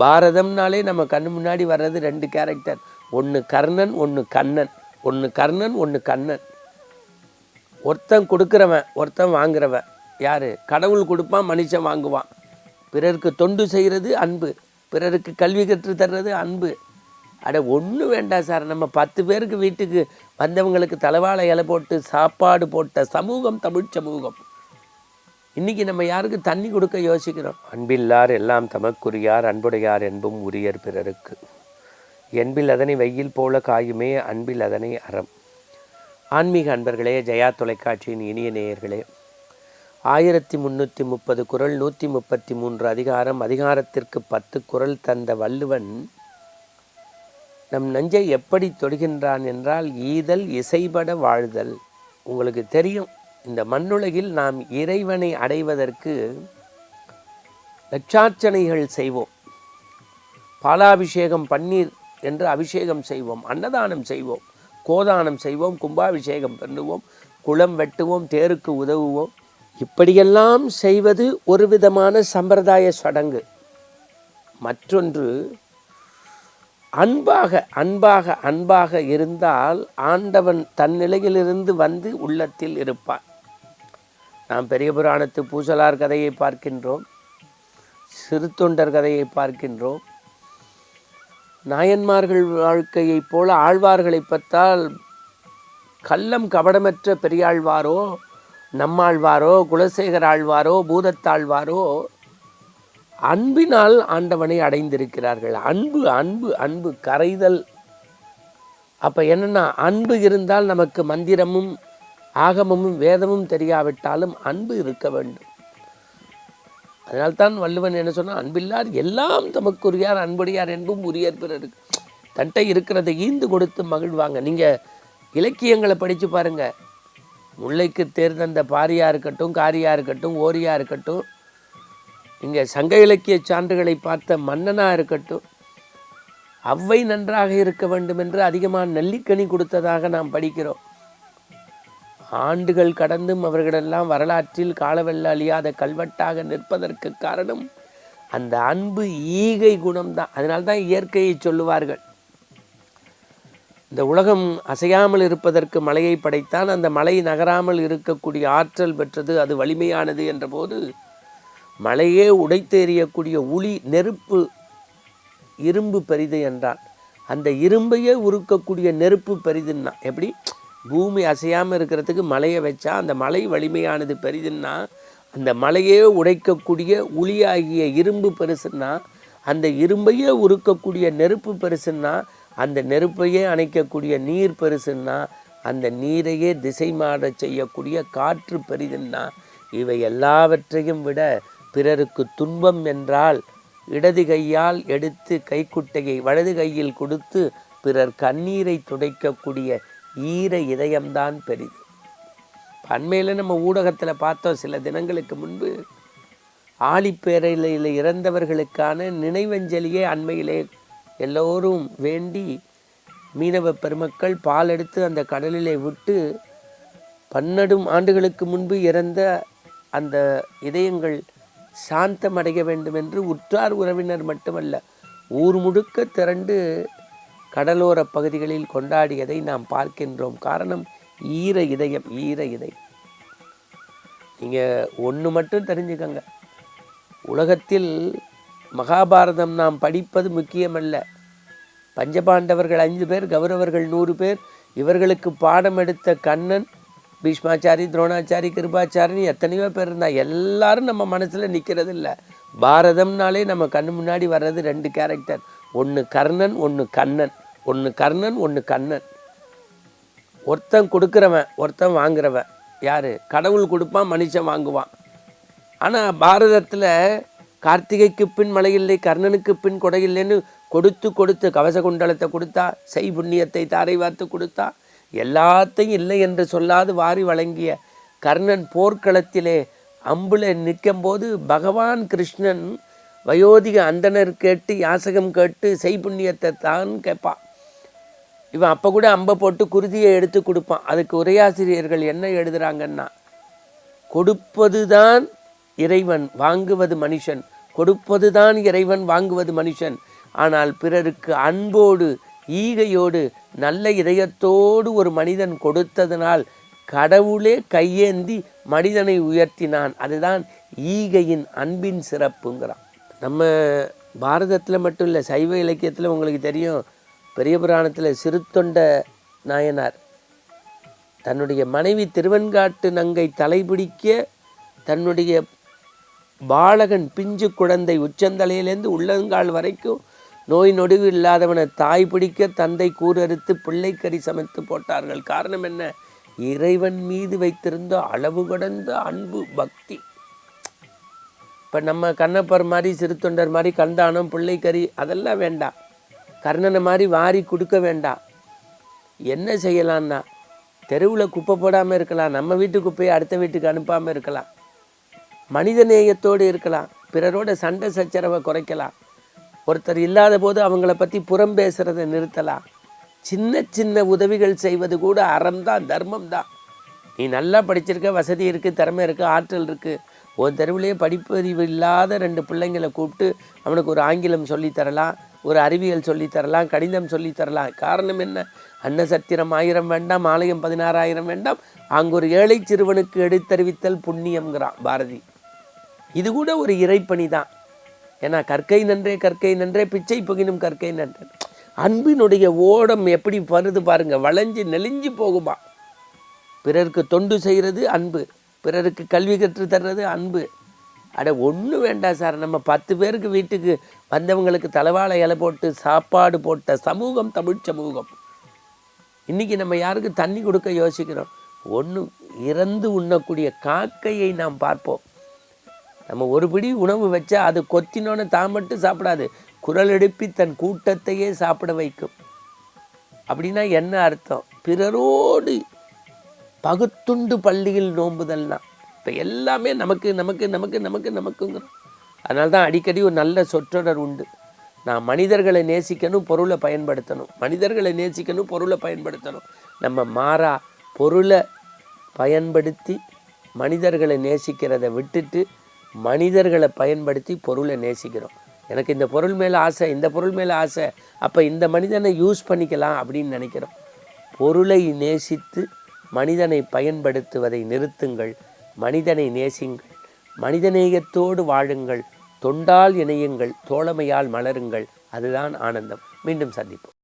பாரதம்னாலே நம்ம கண்ணு முன்னாடி வர்றது 2 கேரக்டர், ஒன்று கர்ணன் ஒன்று கண்ணன். ஒன்று கர்ணன் ஒன்று கண்ணன். ஒருத்தன் கொடுக்குறவன் ஒருத்தன் வாங்குறவன். யார்? கடவுள் கொடுப்பான், மனுஷன் வாங்குவான். பிறருக்கு தொண்டு செய்கிறது அன்பு, பிறருக்கு கல்வி கற்று தர்றது அன்பு. அட ஒன்றும் வேண்டாம் சார், நம்ம 10 பேருக்கு வீட்டுக்கு வந்தவங்களுக்கு தலைவாழை இலை போட்டு சாப்பாடு போட்ட சமூகம் தமிழ் சமூகம். இன்றைக்கி நம்ம யாருக்கு தண்ணி கொடுக்க யோசிக்கிறோம்? அன்பில்லார் எல்லாம் தமக்குரியார், அன்புடையார் என்பும் உரியர் பிறருக்கு. என்பில் அதனை வெயில் போல காயுமே, அன்பில் அதனை அறம். ஆன்மீக அன்பர்களே, ஜெயா தொலைக்காட்சியின் இனிய நேயர்களே, 1330 குறள், 133 அதிகாரம், அதிகாரத்திற்கு 10 குறள் தந்த வள்ளுவன் நம் நெஞ்சை எப்படி தொடுகின்றான் என்றால், ஈதல் இசைபட வாழ்தல். உங்களுக்கு தெரியும், இந்த மண்ணுலகில் நாம் இறைவனை அடைவதற்கு லட்சார்ச்சனைகள் செய்வோம். பாலாபிஷேகம், பன்னீர் என்று அபிஷேகம் செய்வோம், அன்னதானம் செய்வோம், கோதானம் செய்வோம், கும்பாபிஷேகம் பண்ணுவோம், குளம் வெட்டுவோம், தேருக்கு உதவுவோம். இப்படியெல்லாம் செய்வது ஒரு விதமான சம்பிரதாய சடங்கு. மற்றொன்று, அன்பாக இருந்தால் ஆண்டவன் தன் நிலையிலிருந்து வந்து உள்ளத்தில் இருப்பான். நாம் பெரிய புராணத்து பூசலார் கதையை பார்க்கின்றோம், சிறு தொண்டர் கதையை பார்க்கின்றோம். நாயன்மார்கள் வாழ்க்கையைப் போல ஆழ்வார்களை பார்த்தால் கள்ளம் கபடமற்ற பெரியாழ்வாரோ, நம்மாழ்வாரோ, குலசேகர ஆழ்வாரோ, பூதத்தாழ்வாரோ அன்பினால் ஆண்டவனை அடைந்திருக்கிறார்கள். அன்பு அன்பு அன்பு கரைதல். அப்போ என்னென்னா, அன்பு இருந்தால் நமக்கு மந்திரமும் ஆகமமும் வேதமும் தெரியாவிட்டாலும் அன்பு இருக்க வேண்டும். அதனால்தான் வள்ளுவன் என்ன சொன்னால், அன்பில்லார் எல்லாம் தமக்குரியார், அன்புடையார் என்பும் உரியர் பிறருக்கு. தன்ட்டை இருக்கிறதை ஈந்து கொடுத்து மகிழ்வாங்க. நீங்கள் இலக்கியங்களை படித்து பாருங்கள். முல்லைக்கு தேர்ந்தந்த பாரியாக இருக்கட்டும், காரியாக இருக்கட்டும், ஓரியாக இருக்கட்டும், இங்கே சங்க இலக்கிய சான்றுகளை பார்த்த மன்னனாக இருக்கட்டும், அவ்வை நன்றாக இருக்க வேண்டும் என்று அதிகமாக நெல்லிக்கனி கொடுத்ததாக நாம் படிக்கிறோம். ஆண்டுகள் கடந்தும் அவர்களெல்லாம் வரலாற்றில் காலவெல்ல அழியாத கல்வெட்டாக நிற்பதற்கு காரணம் அந்த அன்பு, ஈகை குணம்தான். அதனால்தான் இயற்கையை சொல்லுவார்கள், இந்த உலகம் அசையாமல் இருப்பதற்கு மலையை படைத்தான், அந்த மலை நகராமல் இருக்கக்கூடிய ஆற்றல் பெற்றது, அது வலிமையானது என்ற போது மலையே உடைத்தெறியக்கூடிய உளி நெருப்பு இரும்பு பெரிது என்றான். அந்த இரும்பையே உருக்கக்கூடிய நெருப்பு பெரிதுன்னா எப்படி? பூமி அசையாமல் இருக்கிறதுக்கு மலையை வச்சா அந்த மலை வலிமையானது பெரிதுன்னா, அந்த மலையே உடைக்கக்கூடிய உளியாகிய இரும்பு பெருசுன்னா, அந்த இரும்பையே உருக்கக்கூடிய நெருப்பு பெருசுன்னா, அந்த நெருப்பையே அணைக்கக்கூடிய நீர் பெருசுன்னா, அந்த நீரையே திசை மாற செய்யக்கூடிய காற்று பெரிதுன்னா, இவை எல்லாவற்றையும் விட பிறருக்கு துன்பம் என்றால் இடது கையால் எடுத்து கைக்குட்டையை வலது கையில் கொடுத்து பிறர் கண்ணீரை துடைக்கக்கூடிய ஈர இதயம்தான் பெரிது. அண்மையில் நம்ம ஊடகத்தில் பார்த்தோம், சில தினங்களுக்கு முன்பு ஆழிப்பேரலையில் இறந்தவர்களுக்கான நினைவஞ்சலியே அண்மையிலே எல்லோரும் வேண்டி மீனவ பெருமக்கள் பால் எடுத்து அந்த கடலிலே விட்டு 12 ஆண்டுகளுக்கு முன்பு இறந்த அந்த இதயங்கள் சாந்தமடைய வேண்டும் என்று உற்றார் உறவினர் மட்டுமல்ல, ஊர் முழுக்க திரண்டு கடலோர பகுதிகளில் கொண்டாடியதை நாம் பார்க்கின்றோம். காரணம் ஈர இதயம், ஈர இதயம். நீங்கள் ஒன்று மட்டும் தெரிஞ்சுக்கங்க, உலகத்தில் மகாபாரதம் நாம் படிப்பது முக்கியமல்ல. பஞ்சபாண்டவர்கள் 5 பேர், கௌரவர்கள் 100 பேர், இவர்களுக்கு பாடம் எடுத்த கண்ணன், பீஷ்மாச்சாரி, துரோணாச்சாரி, கிருபாச்சாரின்னு எத்தனையோ பேர் இருந்தால் எல்லாரும் நம்ம மனசில் நிற்கிறது இல்லை. பாரதம்னாலே நம்ம கண்ணு முன்னாடி வர்றது 2 கேரக்டர், ஒன்று கர்ணன் ஒன்று கண்ணன். ஒன்று கர்ணன் ஒன்று கண்ணன். ஒருத்தன் கொடுக்குறவன் ஒருத்தன் வாங்குறவன். யார்? கடவுள் கொடுப்பான், மனுஷன் வாங்குவான். ஆனால் பாரதத்தில் கார்த்திகைக்கு பின் மழை இல்லை, கர்ணனுக்கு பின் கொடை இல்லைன்னு கொடுத்து கவச குண்டலத்தை கொடுத்தா, செய் புண்ணியத்தை தாரை வார்த்து கொடுத்தா, எல்லாத்தையும் இல்லை என்று சொல்லாது வாரி வழங்கிய கர்ணன் போர்க்களத்திலே அம்புல நிற்கும்போது பகவான் கிருஷ்ணன் வயோதிக அந்தனர் கேட்டு யாசகம் கேட்டு செய் புண்ணியத்தை தான் கேட்பான். இவன் அப்போ கூட அம்பை போட்டு குருதியை எடுத்து கொடுப்பான். அதுக்கு உரையாசிரியர்கள் என்ன எழுதுகிறாங்கன்னா, கொடுப்பது தான் இறைவன், வாங்குவது மனுஷன், கொடுப்பது தான் இறைவன், வாங்குவது மனுஷன். ஆனால் பிறருக்கு அன்போடு ஈகையோடு நல்ல இதயத்தோடு ஒரு மனிதன் கொடுத்ததனால் கடவுளே கையேந்தி மனிதனை உயர்த்தினான். அதுதான் ஈகையின் அன்பின் சிறப்புங்கிறான். நம்ம பாரதத்தில் மட்டும் இல்லை, சைவ இலக்கியத்தில் உங்களுக்கு தெரியும், பெரிய புராணத்தில் சிறுத்தொண்ட நாயனார் தன்னுடைய மனைவி திருவெண்காட்டு நங்கை தலைபிடிக்க தன்னுடைய பாலகன் பிஞ்சு குழந்தை உச்சந்தலையிலேருந்து உள்ளங்கால் வரைக்கும் நோய் நொடிவு இல்லாதவனை தாய் பிடிக்க தந்தை கூரறுத்து பிள்ளைக்கறி சமைத்து போட்டார்கள். காரணம் என்ன? இறைவன் மீது வைத்திருந்த அளவு கடந்த அன்பு, பக்தி. இப்போ நம்ம கண்ணப்பர் மாதிரி சிறுத்தொண்டர் மாதிரி கந்தானம் பிள்ளைக்கறி அதெல்லாம் வேண்டாம். கர்ணனை மாதிரி வாரி கொடுக்க வேண்டாம். என்ன செய்யலான்னா, தெருவில் குப்பை போடாமல் இருக்கலாம், நம்ம வீட்டு குப்பையை அடுத்த வீட்டுக்கு அனுப்பாமல் இருக்கலாம், மனித நேயத்தோடு இருக்கலாம், பிறரோட சண்டை சச்சரவை குறைக்கலாம், ஒருத்தர் இல்லாத போது அவங்கள பற்றி புறம் பேசுகிறத நிறுத்தலாம். சின்ன சின்ன உதவிகள் செய்வது கூட அறம்தான், தர்மம் தான். நீ நல்லா படிச்சிருக்க, வசதி இருக்குது, திறமை இருக்குது, ஆற்றல் இருக்குது, உன் தெருவிலேயே படிப்பறிவு இல்லாத 2 பிள்ளைங்களை கூப்பிட்டு அவனுக்கு ஒரு ஆங்கிலம் சொல்லித்தரலாம், ஒரு அறிவியல் சொல்லித்தரலாம், கணிதம் சொல்லித்தரலாம். காரணம் என்ன? அன்னசத்திரம் 1000 வேண்டாம், ஆலயம் 16,000 வேண்டாம், அங்கு ஒரு ஏழை சிறுவனுக்கு எடுத்தறிவித்தல் புண்ணியம்ங்கிறான் பாரதி. இது கூட ஒரு இறைப்பணி தான். ஏன்னா கற்கை நன்றே பிச்சை புகினும் கற்கை நன்றே. அன்பினுடைய ஓடம் எப்படி வருது பாருங்க, வளைஞ்சு நெளிஞ்சு போகுமா. பிறருக்கு தொண்டு செய்கிறது அன்பு, பிறருக்கு கல்வி கற்று தர்றது அன்பு. அட ஒன்றும் வேண்டாம் சார், நம்ம 10 பேருக்கு வீட்டுக்கு வந்தவங்களுக்கு தலைவாழை இலை போட்டு சாப்பாடு போட்ட சமூகம் தமிழ் சமூகம். இன்றைக்கி நம்ம யாருக்கு தண்ணி கொடுக்க யோசிக்கிறோம்? ஒன்றும் இறந்து உண்ணக்கூடிய காக்கையை நாம் பார்ப்போம். நம்ம ஒரு பிடி உணவு வச்சா அது கொத்தினோன்னு தான் மட்டும் சாப்பிடாது, குரல் எழுப்பி தன் கூட்டத்தையே சாப்பிட வைக்கும். அப்படின்னா என்ன அர்த்தம்? பிறரோடு பகுத்துண்டு பள்ளியில் நோம்புதல்னா இப்போ எல்லாமே நமக்கு நமக்கு நமக்கு நமக்கு நமக்குங்கிறோம். அதனால தான் அடிக்கடி ஒரு நல்ல சொற்றொடர் உண்டு, நான் மனிதர்களை நேசிக்கணும், பொருளை பயன்படுத்தணும், மனிதர்களை நேசிக்கணும், பொருளை பயன்படுத்தணும். நம்ம மாறா பொருளை பயன்படுத்தி மனிதர்களை நேசிக்கிறத விட்டுட்டு மனிதர்களை பயன்படுத்தி பொருளை நேசிக்கிறோம். எனக்கு இந்த பொருள் மேலே ஆசை, இந்த பொருள் மேலே ஆசை, அப்போ இந்த மனிதனை யூஸ் பண்ணிக்கலாம் அப்படின்னு நினைக்கிறோம். பொருளை நேசித்து மனிதனை பயன்படுத்துவதை நிறுத்துங்கள், மனிதனை நேசிங்கள், மனிதநேயத்தோடு வாழுங்கள், தொண்டால் இணையுங்கள், தோழமையால் மலருங்கள். அதுதான் ஆனந்தம். மீண்டும் சந்திப்போம்.